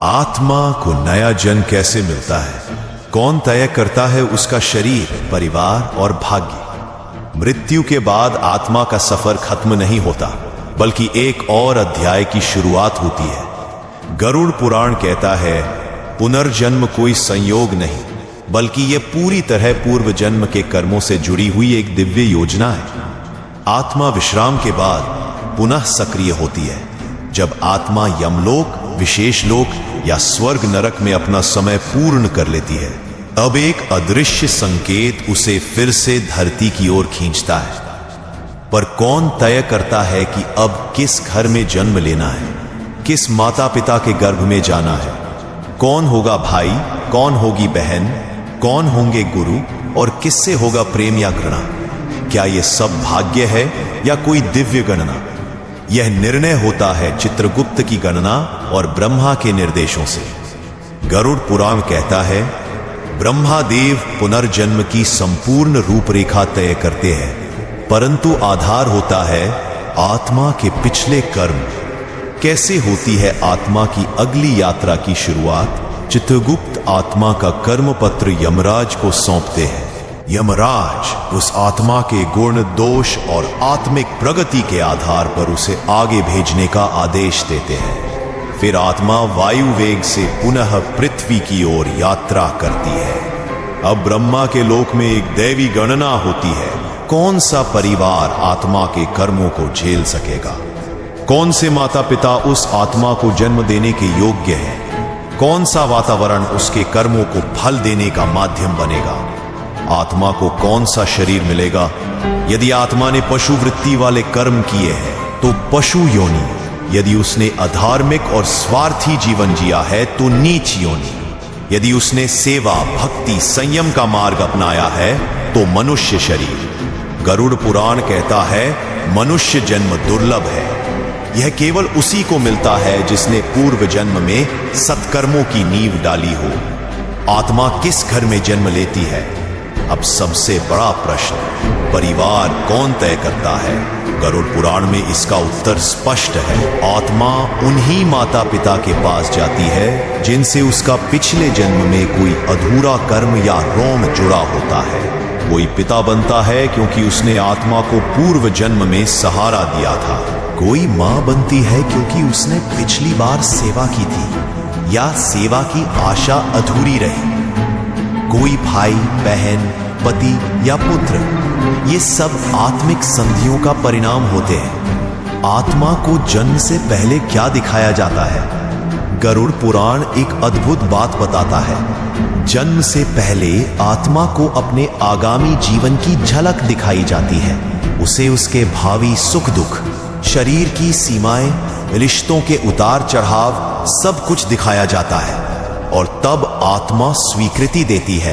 आत्मा को नया जन्म कैसे मिलता है? कौन तय करता है उसका शरीर, परिवार और भाग्य? मृत्यु के बाद आत्मा का सफर खत्म नहीं होता, बल्कि एक और अध्याय की शुरुआत होती है। गरुड़ पुराण कहता है, पुनर्जन्म कोई संयोग नहीं, बल्कि यह पूरी तरह पूर्व जन्म के कर्मों से जुड़ी हुई एक दिव्य योजना है। आत्मा विश्राम के बाद पुनः सक्रिय होती है, जब आत्मा यमलोक, विशेष लोक या स्वर्ग नरक में अपना समय पूर्ण कर लेती है। अब एक अदृश्य संकेत उसे फिर से धरती की ओर खींचता है। पर कौन तय करता है कि अब किस घर में जन्म लेना है, किस माता पिता के गर्भ में जाना है? कौन होगा भाई, कौन होगी बहन, कौन होंगे गुरु और किससे होगा प्रेम या घृणा? क्या यह सब भाग्य है या कोई दिव्य गणना? यह निर्णय होता है चित्रगुप्त की गणना और ब्रह्मा के निर्देशों से। गरुड़ पुराण कहता है, ब्रह्मादेव पुनर्जन्म की संपूर्ण रूपरेखा तय करते हैं, परंतु आधार होता है आत्मा के पिछले कर्म। कैसे होती है आत्मा की अगली यात्रा की शुरुआत? चित्रगुप्त आत्मा का कर्म पत्र यमराज को सौंपते हैं। यमराज उस आत्मा के गुण, दोष और आत्मिक प्रगति के आधार पर उसे आगे भेजने का आदेश देते हैं। फिर आत्मा वायु वेग से पुनः पृथ्वी की ओर यात्रा करती है। अब ब्रह्मा के लोक में एक दैवी गणना होती है। कौन सा परिवार आत्मा के कर्मों को झेल सकेगा? कौन से माता पिता उस आत्मा को जन्म देने के योग्य हैं? कौन सा वातावरण उसके कर्मों को फल देने का माध्यम बनेगा? आत्मा को कौन सा शरीर मिलेगा? यदि आत्मा ने पशु वृत्ति वाले कर्म किए हैं तो पशु योनि, यदि उसने अधार्मिक और स्वार्थी जीवन जिया है तो नीच योनि, यदि उसने सेवा, भक्ति, संयम का मार्ग अपनाया है तो मनुष्य शरीर। गरुड़ पुराण कहता है, मनुष्य जन्म दुर्लभ है। यह केवल उसी को मिलता है जिसने पूर्व जन्म में सत्कर्मों की नींव डाली हो। आत्मा किस घर में जन्म लेती है? अब सबसे बड़ा प्रश्न, परिवार कौन तय करता है? गरुड़ पुराण में इसका उत्तर स्पष्ट है। आत्मा उन्हीं माता पिता के पास जाती है जिनसे उसका पिछले जन्म में कोई अधूरा कर्म या रोम जुड़ा होता है। कोई पिता बनता है क्योंकि उसने आत्मा को पूर्व जन्म में सहारा दिया था। कोई मां बनती है क्योंकि उसने पिछली बार सेवा की थी या सेवा की आशा अधूरी रही। कोई भाई, बहन, पति या पुत्र, ये सब आत्मिक संधियों का परिणाम होते हैं। आत्मा को जन्म से पहले क्या दिखाया जाता है? गरुड़ पुराण एक अद्भुत बात बताता है। जन्म से पहले आत्मा को अपने आगामी जीवन की झलक दिखाई जाती है। उसे उसके भावी सुख दुख, शरीर की सीमाएं, रिश्तों के उतार चढ़ाव, सब कुछ दिखाया जाता है और तब आत्मा स्वीकृति देती है।